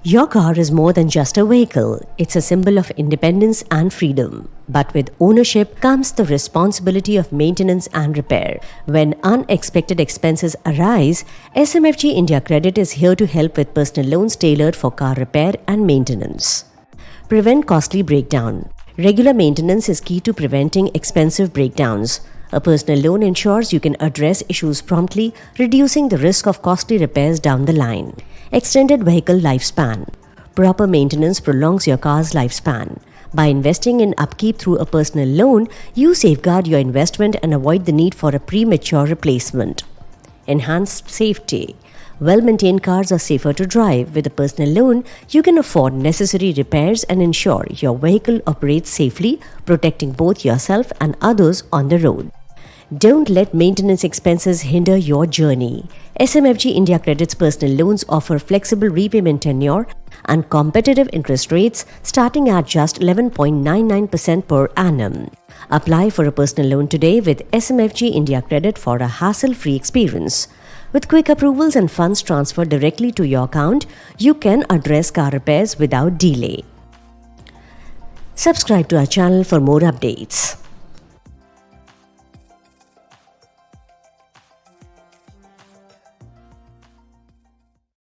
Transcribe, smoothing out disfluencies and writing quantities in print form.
Your car is more than just a vehicle. It's a symbol of independence and freedom. But with ownership comes the responsibility of maintenance and repair. When unexpected expenses arise, SMFG India Credit is here to help with personal loans tailored for car repair and maintenance. Prevent costly breakdown. Regular maintenance is key to preventing expensive breakdowns. A personal loan ensures you can address issues promptly, reducing the risk of costly repairs down the line. Extended vehicle lifespan. Proper maintenance prolongs your car's lifespan. By investing in upkeep through a personal loan, you safeguard your investment and avoid the need for a premature replacement. Enhanced safety. Well-maintained cars are safer to drive. With a personal loan, you can afford necessary repairs and ensure your vehicle operates safely, protecting both yourself and others on the road. Don't let maintenance expenses hinder your journey. SMFG India Credit's personal loans offer flexible repayment tenure and competitive interest rates starting at just 11.99% per annum. Apply for a personal loan today with SMFG India Credit for a hassle-free experience. With quick approvals and funds transferred directly to your account, you can address car repairs without delay. Subscribe to our channel for more updates.